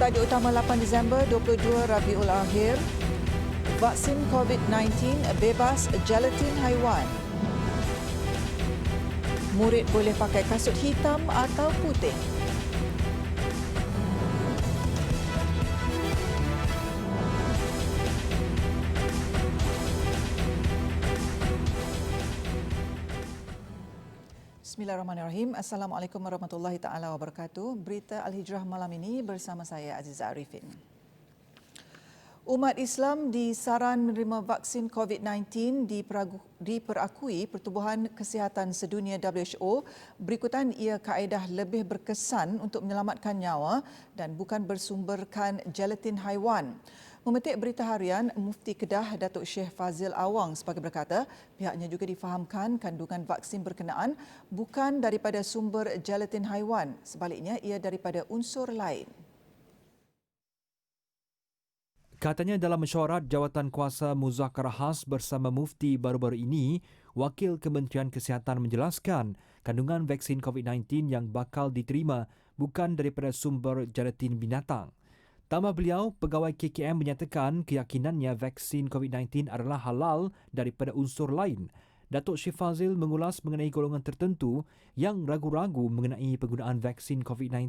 Tajuk utama 8 Disember 22 Rabiul Akhir, vaksin COVID-19 bebas gelatin haiwan. Murid boleh pakai kasut hitam atau putih. Bismillahirrahmanirrahim. Assalamualaikum warahmatullahi taala wabarakatuh. Berita Al-Hijrah malam ini bersama saya Azizah Arifin. Umat Islam disaran menerima vaksin COVID-19 diperakui Pertubuhan Kesihatan Sedunia WHO. Berikutan ia kaedah lebih berkesan untuk menyelamatkan nyawa dan bukan bersumberkan gelatin haiwan. Memetik Berita Harian, Mufti Kedah Datuk Syekh Fazil Awang sebagai berkata, pihaknya juga difahamkan kandungan vaksin berkenaan bukan daripada sumber gelatin haiwan, sebaliknya ia daripada unsur lain. Katanya dalam mesyuarat jawatan kuasa muzakarah khas bersama Mufti baru-baru ini, Wakil Kementerian Kesihatan menjelaskan kandungan vaksin COVID-19 yang bakal diterima bukan daripada sumber gelatin binatang. Tambah beliau, pegawai KKM menyatakan keyakinannya vaksin COVID-19 adalah halal daripada unsur lain. Datuk Syekh Fazil mengulas mengenai golongan tertentu yang ragu-ragu mengenai penggunaan vaksin COVID-19.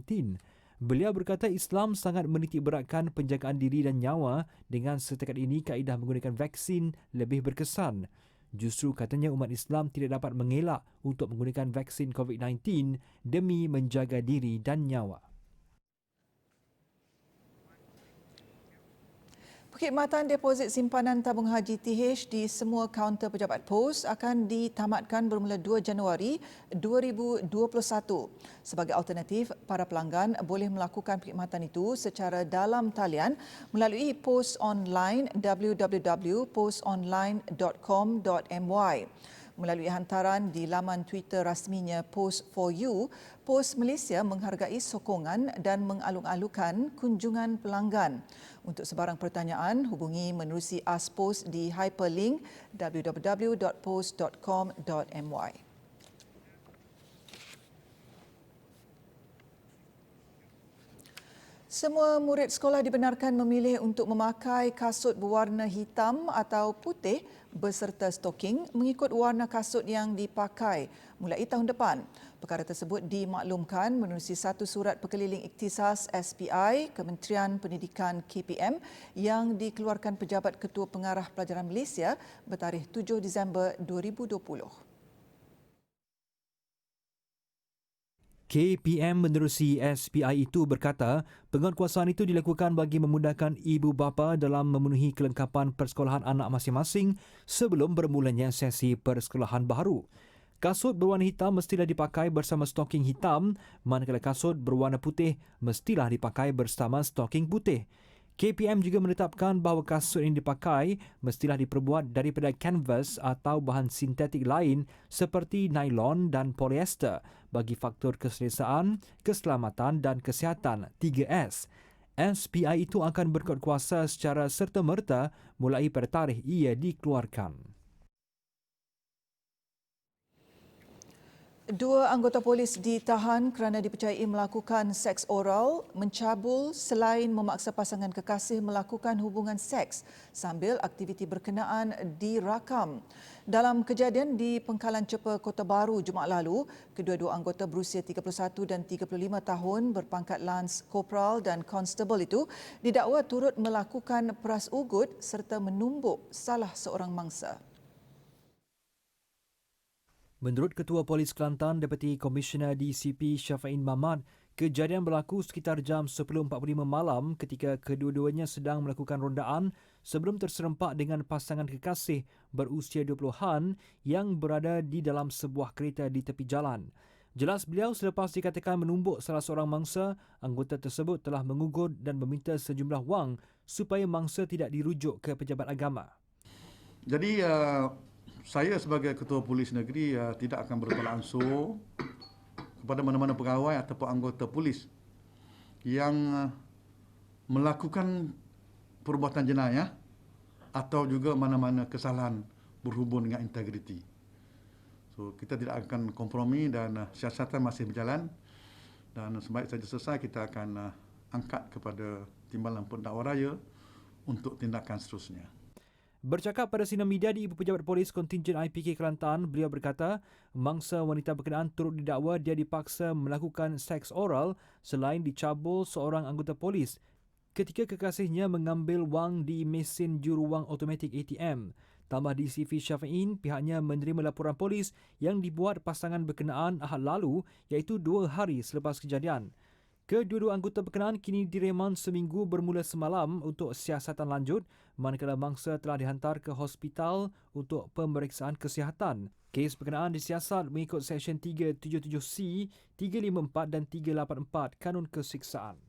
Beliau berkata Islam sangat menitik beratkan penjagaan diri dan nyawa dengan setakat ini kaedah menggunakan vaksin lebih berkesan. Justru katanya umat Islam tidak dapat mengelak untuk menggunakan vaksin COVID-19 demi menjaga diri dan nyawa. Perkhidmatan deposit simpanan tabung haji TH di semua kaunter pejabat pos akan ditamatkan bermula 2 Januari 2021. Sebagai alternatif, para pelanggan boleh melakukan perkhidmatan itu secara dalam talian melalui pos online www.postonline.com.my. Melalui hantaran di laman Twitter rasminya Post4U, Pos Malaysia menghargai sokongan dan mengalung-alungkan kunjungan pelanggan. Untuk sebarang pertanyaan, hubungi menerusi Aspos di hyperlink www.post.com.my. Semua murid sekolah dibenarkan memilih untuk memakai kasut berwarna hitam atau putih beserta stoking mengikut warna kasut yang dipakai mulai tahun depan. Perkara tersebut dimaklumkan menerusi satu surat perkeliling ikhtisas SPI Kementerian Pendidikan KPM yang dikeluarkan Pejabat Ketua Pengarah Pelajaran Malaysia bertarikh 7 Disember 2020. KPM menerusi SPI itu berkata, penguatkuasaan itu dilakukan bagi memudahkan ibu bapa dalam memenuhi kelengkapan persekolahan anak masing-masing sebelum bermulanya sesi persekolahan baru. Kasut berwarna hitam mestilah dipakai bersama stoking hitam, manakala kasut berwarna putih mestilah dipakai bersama stoking putih. KPM juga menetapkan bahawa kasut yang dipakai mestilah diperbuat daripada kanvas atau bahan sintetik lain seperti nylon dan polyester bagi faktor keselesaan, keselamatan dan kesihatan 3S. SPI itu akan berkuatkuasa secara serta-merta mulai pada tarikh ia dikeluarkan. 2 anggota polis ditahan kerana dipercayai melakukan seks oral, mencabul selain memaksa pasangan kekasih melakukan hubungan seks sambil aktiviti berkenaan dirakam. Dalam kejadian di Pengkalan Cepa Kota Baru Jumaat lalu, kedua-dua anggota berusia 31 dan 35 tahun berpangkat Lance Corporal dan Constable itu didakwa turut melakukan peras ugut serta menumbuk salah seorang mangsa. Menurut Ketua Polis Kelantan, Deputi Komisioner DCP Syafain Mahmad, kejadian berlaku sekitar jam 10.45 malam ketika kedua-duanya sedang melakukan rondaan sebelum terserempak dengan pasangan kekasih berusia 20-an yang berada di dalam sebuah kereta di tepi jalan. Jelas beliau selepas dikatakan menumbuk salah seorang mangsa, anggota tersebut telah mengugut dan meminta sejumlah wang supaya mangsa tidak dirujuk ke pejabat agama. Jadi saya sebagai Ketua Polis Negeri tidak akan bertolak ansur kepada mana-mana pegawai ataupun anggota polis yang melakukan perbuatan jenayah atau juga mana-mana kesalahan berhubung dengan integriti. So, kita tidak akan kompromi dan siasatan masih berjalan dan sebaik saja selesai kita akan angkat kepada Timbalan Pendakwa Raya untuk tindakan seterusnya. Bercakap pada sidang media di Ibu Pejabat Polis Kontingen IPK Kelantan, beliau berkata mangsa wanita berkenaan turut didakwa dia dipaksa melakukan seks oral selain dicabul seorang anggota polis ketika kekasihnya mengambil wang di mesin juruwang automatik ATM. Tambah DCV Syafi'in, pihaknya menerima laporan polis yang dibuat pasangan berkenaan Ahad lalu iaitu 2 hari selepas kejadian. Kedua-dua anggota berkenaan kini direman seminggu bermula semalam untuk siasatan lanjut manakala mangsa telah dihantar ke hospital untuk pemeriksaan kesihatan. Kes berkenaan disiasat mengikut Seksyen 377C, 354 dan 384 Kanun Keseksaan.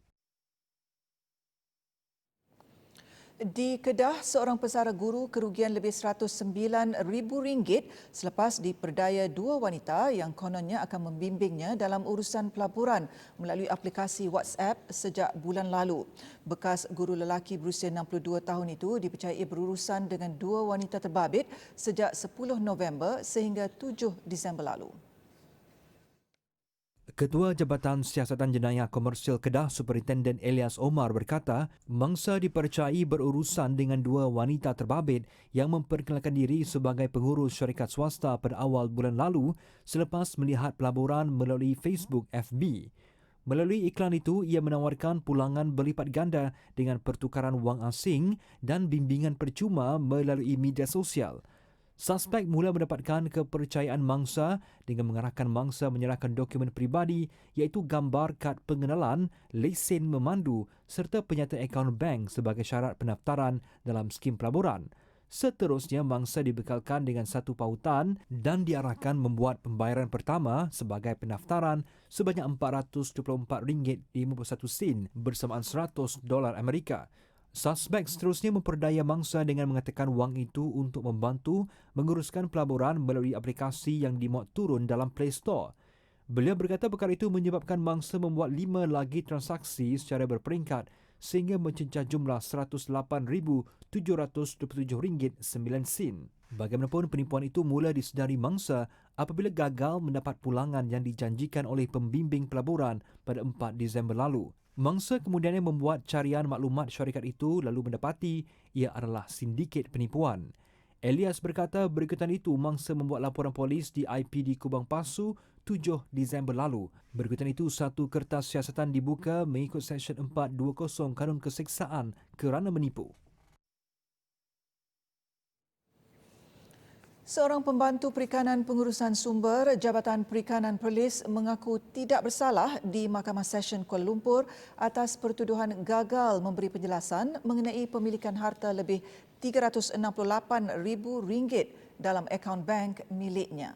Di Kedah, seorang pesara guru kerugian lebih RM109,000 selepas diperdaya 2 wanita yang kononnya akan membimbingnya dalam urusan pelaburan melalui aplikasi WhatsApp sejak bulan lalu. Bekas guru lelaki berusia 62 tahun itu dipercayai berurusan dengan 2 wanita terbabit sejak 10 November sehingga 7 Disember lalu. Ketua Jabatan Siasatan Jenayah Komersial Kedah Superintenden Elias Omar berkata, mangsa dipercayai berurusan dengan 2 wanita terbabit yang memperkenalkan diri sebagai pengurus syarikat swasta pada awal bulan lalu selepas melihat pelaburan melalui Facebook FB. Melalui iklan itu, ia menawarkan pulangan berlipat ganda dengan pertukaran wang asing dan bimbingan percuma melalui media sosial. Suspek mula mendapatkan kepercayaan mangsa dengan mengarahkan mangsa menyerahkan dokumen peribadi iaitu gambar kad pengenalan, lesen memandu serta penyertaan akaun bank sebagai syarat pendaftaran dalam skim pelaburan. Seterusnya, mangsa dibekalkan dengan satu pautan dan diarahkan membuat pembayaran pertama sebagai pendaftaran sebanyak RM424.51 bersamaan $100 Amerika. Suspek seterusnya memperdaya mangsa dengan mengatakan wang itu untuk membantu menguruskan pelaburan melalui aplikasi yang dimuat turun dalam Play Store. Beliau berkata perkara itu menyebabkan mangsa membuat 5 lagi transaksi secara berperingkat sehingga mencecah jumlah RM108,727.09. Bagaimanapun, penipuan itu mula disedari mangsa apabila gagal mendapat pulangan yang dijanjikan oleh pembimbing pelaburan pada 4 Disember lalu. Mangsa kemudiannya membuat carian maklumat syarikat itu lalu mendapati ia adalah sindiket penipuan. Elias berkata berikutan itu mangsa membuat laporan polis di IPD Kubang Pasu 7 Disember lalu. Berikutan itu satu kertas siasatan dibuka mengikut Seksyen 420 Kanun Keseksaan kerana menipu. Seorang pembantu Perikanan Pengurusan Sumber Jabatan Perikanan Perlis mengaku tidak bersalah di Mahkamah Session Kuala Lumpur atas pertuduhan gagal memberi penjelasan mengenai pemilikan harta lebih RM368,000 dalam akaun bank miliknya.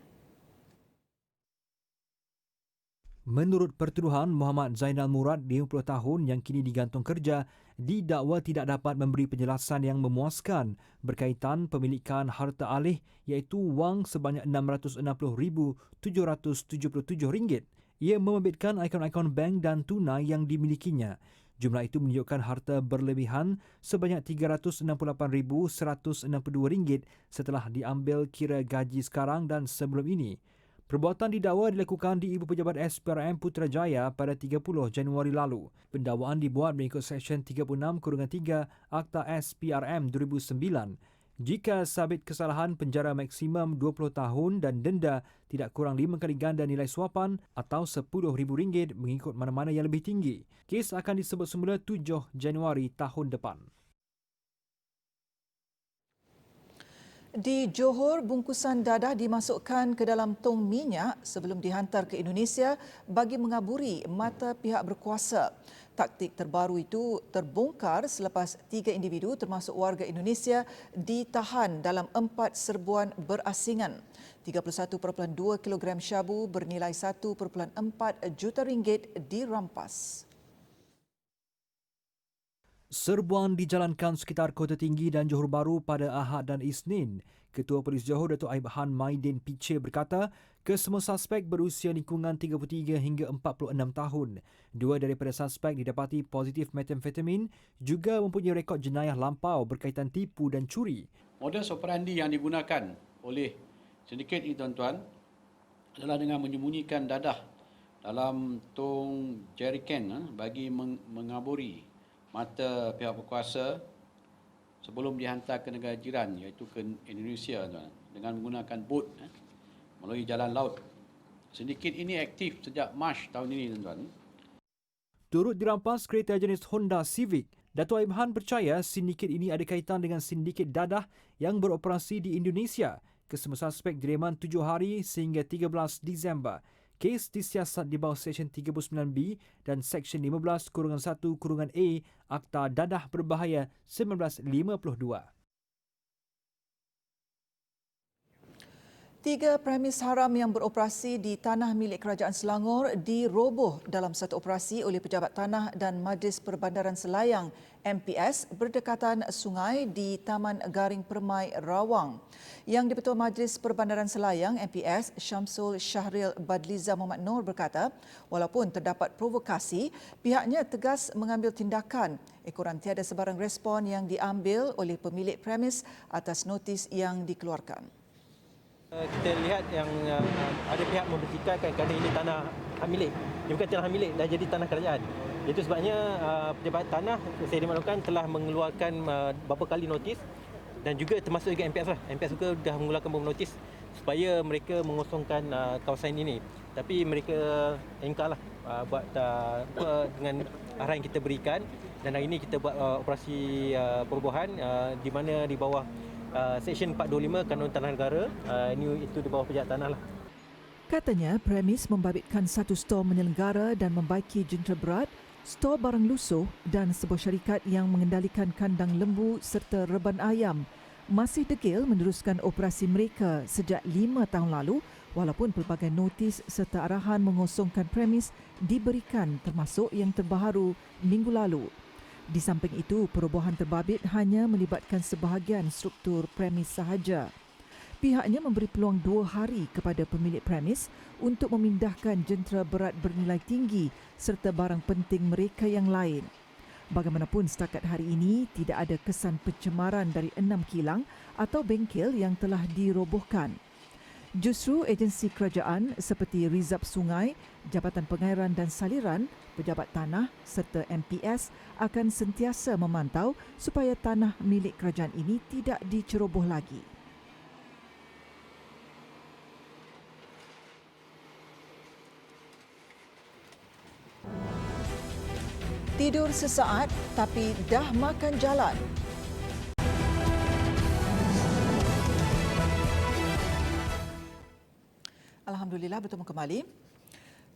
Menurut pertuduhan, Muhammad Zainal Murad, 50 tahun yang kini digantung kerja, didakwa tidak dapat memberi penjelasan yang memuaskan berkaitan pemilikan harta alih iaitu wang sebanyak RM660,777. Ia membabitkan akaun-akaun bank dan tunai yang dimilikinya. Jumlah itu menunjukkan harta berlebihan sebanyak RM368,162 setelah diambil kira gaji sekarang dan sebelum ini. Perbuatan didakwa dilakukan di Ibu Pejabat SPRM Putrajaya pada 30 Januari lalu. Pendakwaan dibuat mengikut Seksyen 36(3) Akta SPRM 2009. Jika sabit kesalahan, penjara maksimum 20 tahun dan denda tidak kurang 5 kali ganda nilai suapan atau RM10,000 mengikut mana-mana yang lebih tinggi. Kes akan disebut semula 7 Januari tahun depan. Di Johor, bungkusan dadah dimasukkan ke dalam tong minyak sebelum dihantar ke Indonesia bagi mengaburi mata pihak berkuasa. Taktik terbaru itu terbongkar selepas 3 individu termasuk warga Indonesia ditahan dalam 4 serbuan berasingan. 31.2 kilogram syabu bernilai RM1.4 juta dirampas. Serbuan dijalankan sekitar Kota Tinggi dan Johor Bahru pada Ahad dan Isnin. Ketua Polis Johor Datuk Aib Han Maidin Piche berkata, kesemua suspek berusia lingkungan 33 hingga 46 tahun. 2 daripada suspek didapati positif metamfetamin, juga mempunyai rekod jenayah lampau berkaitan tipu dan curi. Modus operandi yang digunakan oleh sindiket ini tuan-tuan adalah dengan menyembunyikan dadah dalam tong jerrycan bagi mengaburi mata pihak berkuasa sebelum dihantar ke negara jiran iaitu ke Indonesia tuan, dengan menggunakan bot melalui jalan laut. Sindiket ini aktif sejak Mac tahun ini tuan. Turut dirampas kereta jenis Honda Civic, Dato' Aib Han percaya sindiket ini ada kaitan dengan sindiket dadah yang beroperasi di Indonesia. Kesemua suspek direman 7 hari sehingga 13 Disember. Kes disiasat di bawah Seksyen 39B dan Seksyen 15-1-A Akta Dadah Berbahaya 1952. 3 premis haram yang beroperasi di tanah milik Kerajaan Selangor diroboh dalam satu operasi oleh Pejabat Tanah dan Majlis Perbandaran Selayang MPS berdekatan sungai di Taman Garing Permai Rawang. Yang di-Ketua Majlis Perbandaran Selayang MPS Syamsul Syahril Badliza Muhammad Noor berkata, walaupun terdapat provokasi, pihaknya tegas mengambil tindakan ekoran tiada sebarang respon yang diambil oleh pemilik premis atas notis yang dikeluarkan. Kita lihat yang ada pihak mempertikaikan kerana ini tanah hak milik. Ini bukan tanah hak milik, dah jadi tanah kerajaan. Itu sebabnya Pejabat Tanah, saya dimaklumkan, telah mengeluarkan beberapa kali notis dan juga termasuk juga MPS lah. MPS juga dah mengeluarkan beberapa notis supaya mereka mengosongkan kawasan ini. Tapi mereka engkar lah buat dengan arahan yang kita berikan, dan hari ini kita buat operasi perubahan di mana di bawah Seksyen 425 Kanun Tanah Negara, ini itu di bawah Pejabat Tanah lah. Katanya, premis membabitkan satu stor menyelenggara dan membaiki jentera berat, stor barang lusuh dan sebuah syarikat yang mengendalikan kandang lembu serta reban ayam masih degil meneruskan operasi mereka sejak 5 tahun lalu walaupun pelbagai notis serta arahan mengosongkan premis diberikan termasuk yang terbaru minggu lalu. Di samping itu, perobohan terbabit hanya melibatkan sebahagian struktur premis sahaja. Pihaknya memberi peluang 2 hari kepada pemilik premis untuk memindahkan jentera berat bernilai tinggi serta barang penting mereka yang lain. Bagaimanapun setakat hari ini tidak ada kesan pencemaran dari 6 kilang atau bengkel yang telah dirobohkan. Justru agensi kerajaan seperti Rizab Sungai, Jabatan Pengairan dan Saliran, Pejabat Tanah serta MPS akan sentiasa memantau supaya tanah milik kerajaan ini tidak diceroboh lagi. Tidur sesaat tapi dah makan jalan. Alhamdulillah bertemu kembali.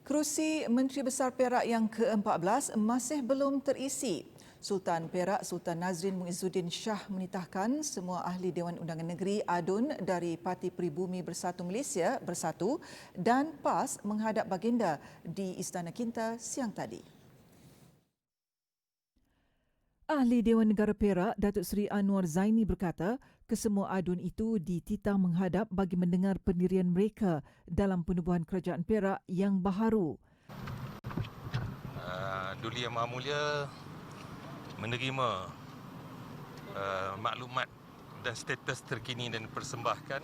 Kerusi Menteri Besar Perak yang ke-14 masih belum terisi. Sultan Perak Sultan Nazrin Muizzuddin Shah menitahkan semua ahli Dewan Undangan Negeri ADUN dari Parti Peribumi Bersatu Malaysia Bersatu dan PAS menghadap baginda di Istana Kinta siang tadi. Ahli Dewan Negara Perak, Datuk Seri Anwar Zaini berkata, kesemua ADUN itu dititah menghadap bagi mendengar pendirian mereka dalam penubuhan kerajaan Perak yang baharu. Duli Yang Maha Mulia menerima maklumat dan status terkini dan dipersembahkan,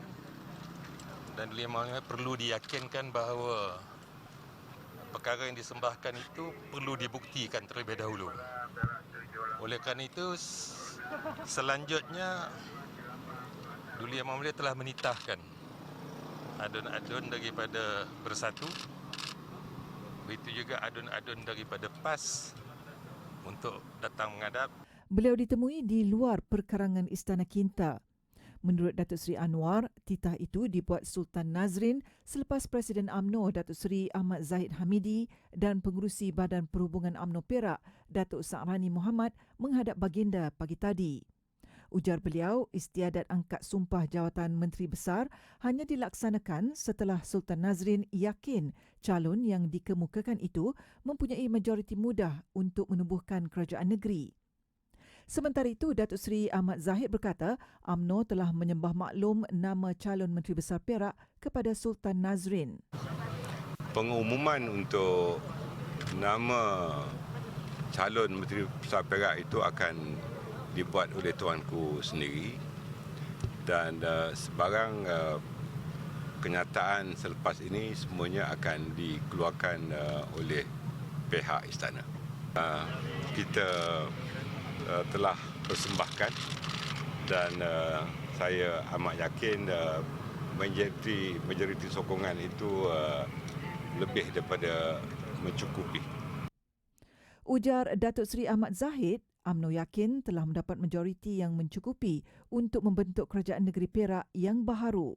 dan Duli Yang Maha Mulia perlu diyakinkan bahawa perkara yang disembahkan itu perlu dibuktikan terlebih dahulu. Oleh kerana itu, selanjutnya Duli Yang Maha Mulia telah menitahkan adun-adun daripada Bersatu, begitu juga adun-adun daripada PAS untuk datang menghadap. Beliau ditemui di luar perkarangan Istana Kinta. Menurut Datuk Seri Anwar, titah itu dibuat Sultan Nazrin selepas Presiden UMNO Datuk Seri Ahmad Zahid Hamidi dan Pengerusi Badan Perhubungan UMNO Perak Datuk Sa'rani Muhammad menghadap baginda pagi tadi. Ujar beliau, istiadat angkat sumpah jawatan Menteri Besar hanya dilaksanakan setelah Sultan Nazrin yakin calon yang dikemukakan itu mempunyai majoriti mudah untuk menubuhkan kerajaan negeri. Sementara itu, Datuk Seri Ahmad Zahid berkata UMNO telah menyembah maklum nama calon Menteri Besar Perak kepada Sultan Nazrin. Pengumuman untuk nama calon Menteri Besar Perak itu akan dibuat oleh tuanku sendiri, dan sebarang kenyataan selepas ini semuanya akan dikeluarkan oleh pihak istana. Kita telah persembahkan dan saya amat yakin majoriti sokongan itu lebih daripada mencukupi. Ujar Datuk Seri Ahmad Zahid, UMNO yakin telah mendapat majoriti yang mencukupi untuk membentuk kerajaan negeri Perak yang baharu.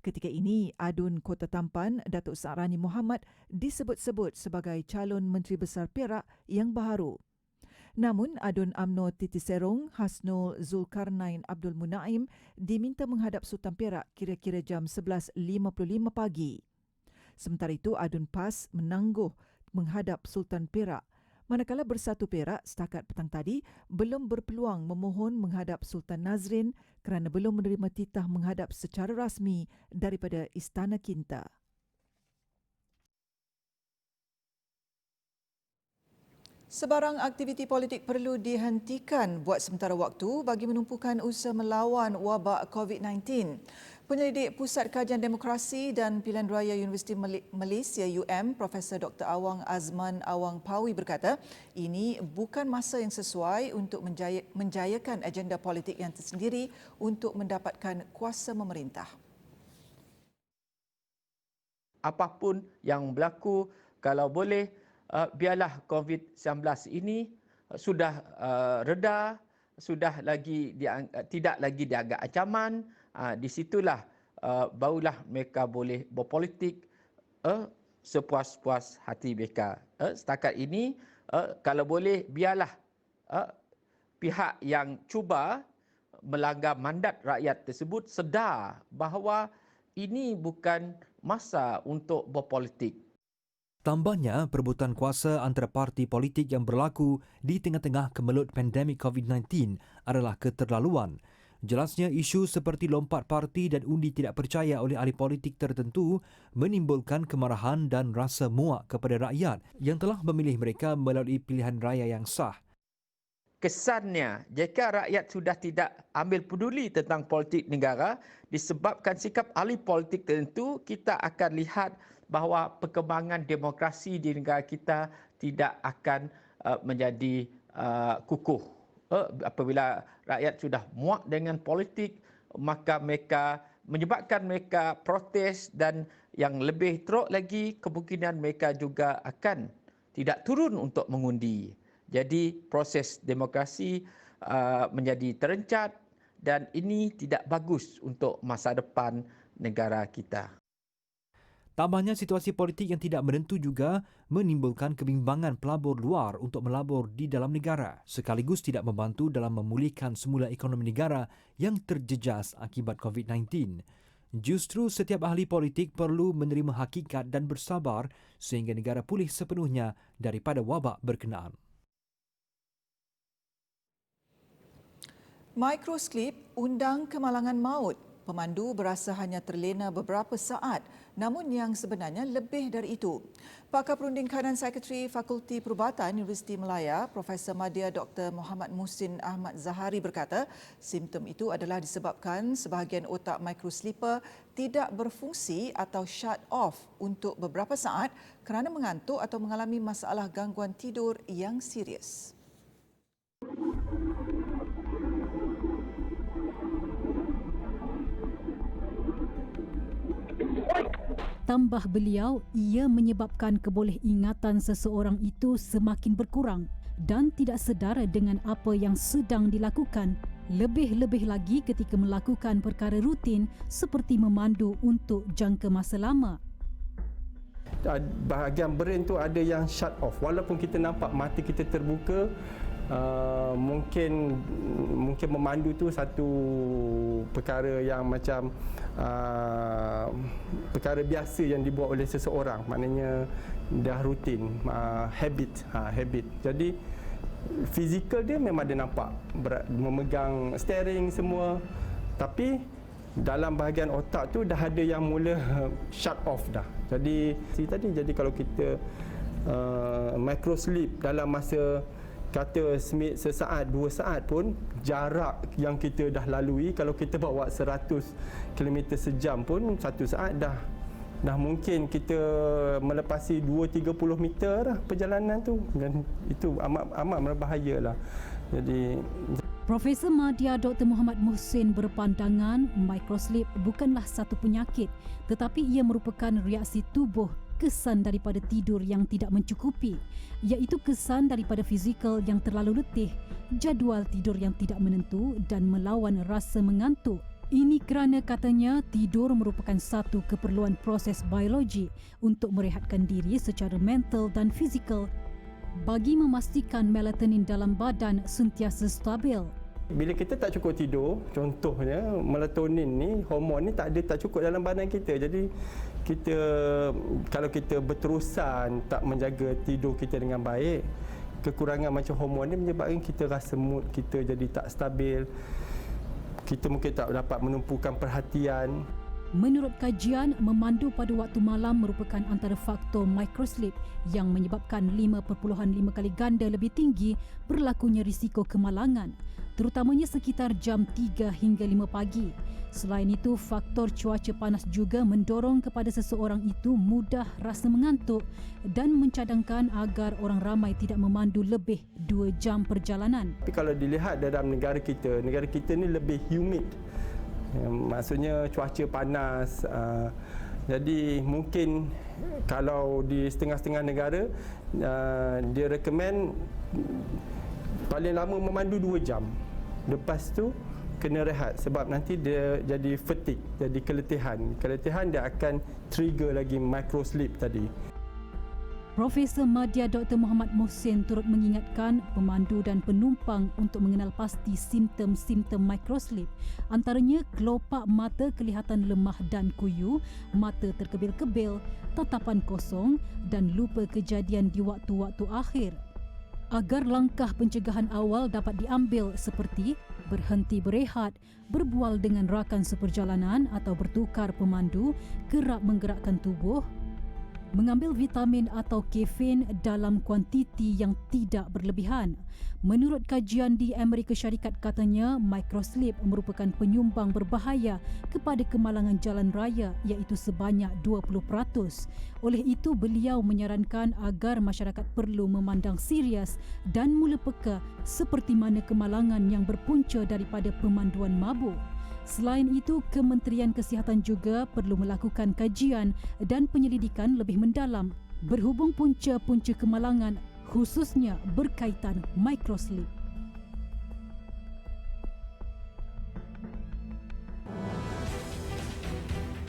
Ketika ini, Adun Kota Tampan, Datuk Sa'rani Mohamad disebut-sebut sebagai calon Menteri Besar Perak yang baharu. Namun, Adun UMNO Titi Serong, Hasnul Zulkarnain Abdul Munaim diminta menghadap Sultan Perak kira-kira jam 11.55 pagi. Sementara itu, Adun PAS menangguh menghadap Sultan Perak. Manakala Bersatu Perak setakat petang tadi belum berpeluang memohon menghadap Sultan Nazrin kerana belum menerima titah menghadap secara rasmi daripada Istana Kinta. Sebarang aktiviti politik perlu dihentikan buat sementara waktu bagi menumpukan usaha melawan wabak COVID-19. Penyelidik Pusat Kajian Demokrasi dan Pilihan Raya Universiti Malaysia UM, Profesor Dr. Awang Azman Awang Pawi berkata, ini bukan masa yang sesuai untuk menjayakan agenda politik yang tersendiri untuk mendapatkan kuasa memerintah. Apapun yang berlaku, kalau boleh, biarlah COVID-19 ini sudah reda, sudah tidak lagi dianggap ancaman. Di situlah barulah mereka boleh berpolitik sepuas-puas hati mereka. Setakat ini, kalau boleh, biarlah pihak yang cuba melanggar mandat rakyat tersebut sedar bahawa ini bukan masa untuk berpolitik. Tambahnya, perebutan kuasa antara parti politik yang berlaku di tengah-tengah kemelut pandemik COVID-19 adalah keterlaluan. Jelasnya, isu seperti lompat parti dan undi tidak percaya oleh ahli politik tertentu menimbulkan kemarahan dan rasa muak kepada rakyat yang telah memilih mereka melalui pilihan raya yang sah. Kesannya, jika rakyat sudah tidak ambil peduli tentang politik negara disebabkan sikap ahli politik tertentu, kita akan lihat bahawa perkembangan demokrasi di negara kita tidak akan menjadi kukuh. Apabila rakyat sudah muak dengan politik, maka menyebabkan mereka protes dan yang lebih teruk lagi, kemungkinan mereka juga akan tidak turun untuk mengundi. Jadi proses demokrasi menjadi terencat dan ini tidak bagus untuk masa depan negara kita. Tambahnya, situasi politik yang tidak menentu juga menimbulkan kebimbangan pelabur luar untuk melabur di dalam negara, sekaligus tidak membantu dalam memulihkan semula ekonomi negara yang terjejas akibat COVID-19. Justru setiap ahli politik perlu menerima hakikat dan bersabar sehingga negara pulih sepenuhnya daripada wabak berkenaan. Microslip undang kemalangan maut. Pemandu berasa hanya terlena beberapa saat, namun yang sebenarnya lebih dari itu. Pakar Perunding Kanan Sekretari Fakulti Perubatan Universiti Malaya, Profesor Madya Dr. Muhammad Muhsin Ahmad Zahari berkata, simptom itu adalah disebabkan sebahagian otak microsleeper tidak berfungsi atau shut off untuk beberapa saat kerana mengantuk atau mengalami masalah gangguan tidur yang serius. Tambah beliau, ia menyebabkan keboleh ingatan seseorang itu semakin berkurang dan tidak sedar dengan apa yang sedang dilakukan. Lebih-lebih lagi ketika melakukan perkara rutin seperti memandu untuk jangka masa lama. Bahagian brain tu ada yang shut off. Walaupun kita nampak mata kita terbuka, mungkin memandu tu satu perkara yang macam perkara biasa yang dibuat oleh seseorang, maknanya dah rutin, habit. Jadi fizikal dia memang dia nampak memegang steering semua, tapi dalam bahagian otak tu dah ada yang mula shut off dah. Jadi kalau kita microsleep dalam masa kata sesaat 2 saat pun jarak yang kita dah lalui, kalau kita bawa 100 km sejam pun 1 saat dah mungkin kita melepasi 2-30 meter dah perjalanan tu, dan itu amat berbahaya lah. Jadi Profesor Madya Dr. Muhammad Muhsin berpandangan microslip bukanlah satu penyakit, tetapi ia merupakan reaksi tubuh kesan daripada tidur yang tidak mencukupi, iaitu kesan daripada fizikal yang terlalu letih, jadual tidur yang tidak menentu dan melawan rasa mengantuk. Ini kerana katanya tidur merupakan satu keperluan proses biologi untuk merehatkan diri secara mental dan fizikal bagi memastikan melatonin dalam badan sentiasa stabil. bila kita tak cukup tidur, contohnya melatonin ni, hormon ni tak cukup dalam badan kita. Jadi kita, kalau kita berterusan tak menjaga tidur kita dengan baik, kekurangan macam hormon ni menyebabkan kita rasa mood kita jadi tak stabil. Kita mungkin tak dapat menumpukan perhatian. Menurut kajian, memandu pada waktu malam merupakan antara faktor microslip yang menyebabkan 5.5 kali ganda lebih tinggi berlakunya risiko kemalangan, terutamanya sekitar jam 3 hingga 5 pagi. Selain itu, faktor cuaca panas juga mendorong kepada seseorang itu mudah rasa mengantuk dan mencadangkan agar orang ramai tidak memandu lebih 2 jam perjalanan. Tapi kalau dilihat dalam negara kita ni lebih humid. Maksudnya cuaca panas, jadi mungkin kalau di setengah-setengah negara dia recommend paling lama memandu 2 jam. Lepas tu kena rehat sebab nanti dia jadi fatigue, jadi keletihan dia akan trigger lagi microslip tadi. Profesor Madya Dr. Muhammad Muhsin turut mengingatkan pemandu dan penumpang untuk mengenal pasti simptom-simptom microslip, antaranya kelopak mata kelihatan lemah dan kuyu, mata terkebil-kebil, tatapan kosong dan lupa kejadian di waktu-waktu akhir. Agar langkah pencegahan awal dapat diambil seperti berhenti berehat, berbual dengan rakan seperjalanan atau bertukar pemandu, kerap menggerakkan tubuh, mengambil vitamin atau kafein dalam kuantiti yang tidak berlebihan. Menurut kajian di Amerika Syarikat katanya, microslip merupakan penyumbang berbahaya kepada kemalangan jalan raya iaitu sebanyak 20%. Oleh itu, beliau menyarankan agar masyarakat perlu memandang serius dan mula peka seperti mana kemalangan yang berpunca daripada pemanduan mabuk. Selain itu, Kementerian Kesihatan juga perlu melakukan kajian dan penyelidikan lebih mendalam berhubung punca-punca kemalangan khususnya berkaitan microslip.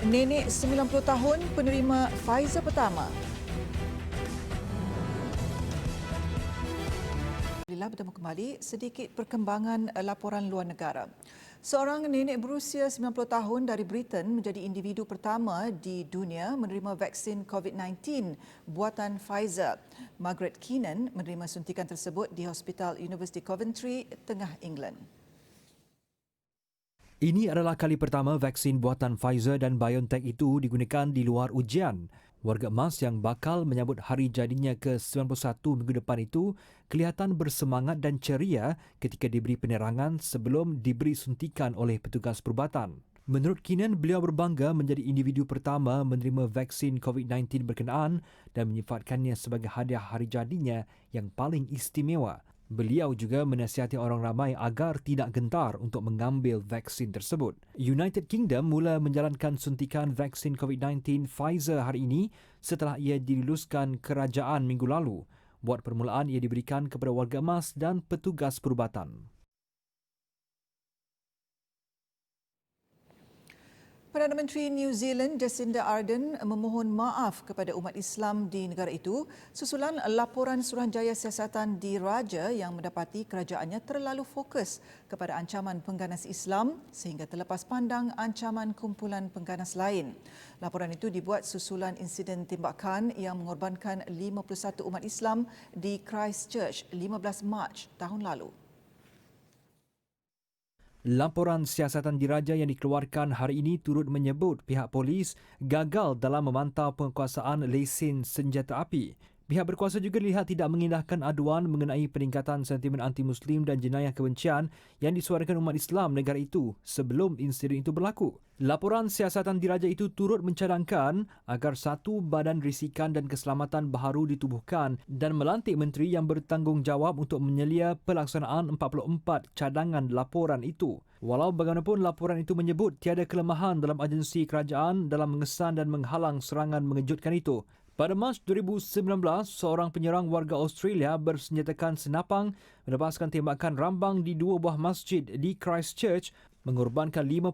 Nenek 90 tahun penerima Pfizer pertama. Alhamdulillah, bertemu kembali. Sedikit perkembangan laporan luar negara. Seorang nenek berusia 90 tahun dari Britain menjadi individu pertama di dunia menerima vaksin COVID-19 buatan Pfizer. Margaret Keenan menerima suntikan tersebut di Hospital University Coventry, Tengah England. Ini adalah kali pertama vaksin buatan Pfizer dan BioNTech itu digunakan di luar ujian. Warga emas yang bakal menyambut hari jadinya ke-91 minggu depan itu kelihatan bersemangat dan ceria ketika diberi penerangan sebelum diberi suntikan oleh petugas perubatan. Menurut Keenan, beliau berbangga menjadi individu pertama menerima vaksin COVID-19 berkenaan dan menyifatkannya sebagai hadiah hari jadinya yang paling istimewa. Beliau juga menasihati orang ramai agar tidak gentar untuk mengambil vaksin tersebut. United Kingdom mula menjalankan suntikan vaksin COVID-19 Pfizer hari ini setelah ia diluluskan kerajaan minggu lalu. Buat permulaan, ia diberikan kepada warga emas dan petugas perubatan. Perdana Menteri New Zealand Jacinda Ardern memohon maaf kepada umat Islam di negara itu susulan laporan Suruhanjaya Siasatan Diraja yang mendapati kerajaannya terlalu fokus kepada ancaman pengganas Islam sehingga terlepas pandang ancaman kumpulan pengganas lain. Laporan itu dibuat susulan insiden tembakan yang mengorbankan 51 umat Islam di Christchurch 15 Mac tahun lalu. Laporan siasatan diraja yang dikeluarkan hari ini turut menyebut pihak polis gagal dalam memantau penguasaan lesen senjata api. Pihak berkuasa juga dilihat tidak mengindahkan aduan mengenai peningkatan sentimen anti-Muslim dan jenayah kebencian yang disuarakan umat Islam negara itu sebelum insiden itu berlaku. Laporan siasatan diraja itu turut mencadangkan agar satu badan risikan dan keselamatan baharu ditubuhkan dan melantik menteri yang bertanggungjawab untuk menyelia pelaksanaan 44 cadangan laporan itu. Walau bagaimanapun laporan itu menyebut tiada kelemahan dalam agensi kerajaan dalam mengesan dan menghalang serangan mengejutkan itu. Pada Mac 2019, seorang penyerang warga Australia bersenjatakan senapang melepaskan tembakan rambang di 2 buah masjid di Christchurch, mengorbankan 51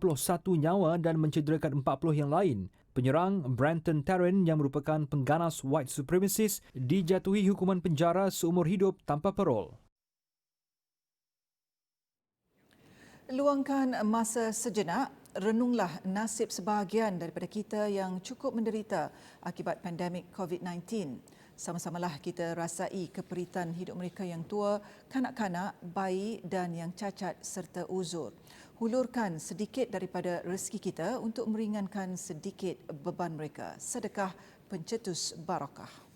nyawa dan mencederakan 40 yang lain. Penyerang Brenton Tarrant yang merupakan pengganas white supremacist dijatuhi hukuman penjara seumur hidup tanpa parol. Luangkan masa sejenak, renunglah nasib sebahagian daripada kita yang cukup menderita akibat pandemik COVID-19. Sama-samalah kita rasai keperitan hidup mereka yang tua, kanak-kanak, bayi dan yang cacat serta uzur. Hulurkan sedikit daripada rezeki kita untuk meringankan sedikit beban mereka. Sedekah pencetus barakah.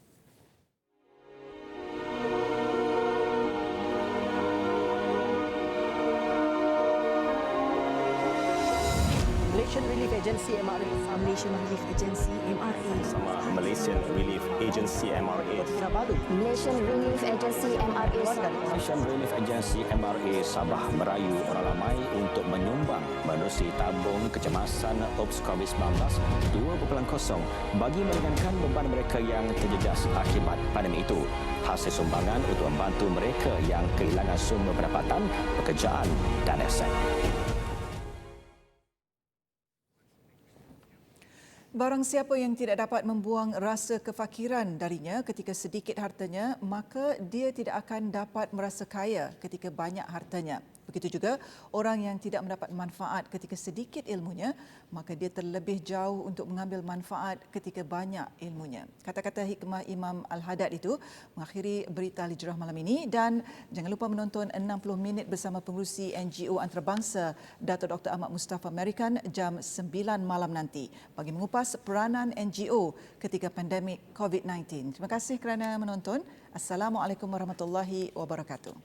Malaysian Relief Agency MRA. Malaysian Relief Agency MRA. Sama Malaysian Relief Agency MRA. Kinabalu. Malaysian Relief Agency MRA. Malaysian Relief Agency MRA Sabah merayu orang ramai untuk menyumbang menerusi tabung kecemasan OPS COVID-19 2.0 bagi meringankan beban mereka yang terjejas akibat pandemik itu. Hasil sumbangan untuk membantu mereka yang kehilangan sumber pendapatan, pekerjaan dan aset. Barang siapa yang tidak dapat membuang rasa kefakiran darinya ketika sedikit hartanya, maka dia tidak akan dapat merasa kaya ketika banyak hartanya. Begitu juga orang yang tidak mendapat manfaat ketika sedikit ilmunya, maka dia terlebih jauh untuk mengambil manfaat ketika banyak ilmunya. Kata-kata hikmah Imam Al-Haddad itu mengakhiri berita Al-Hijrah malam ini, dan jangan lupa menonton 60 minit bersama pengurusi NGO antarabangsa Dato' Dr. Ahmad Mustafa American jam 9 malam nanti bagi mengupas peranan NGO ketika pandemik COVID-19. Terima kasih kerana menonton. Assalamualaikum warahmatullahi wabarakatuh.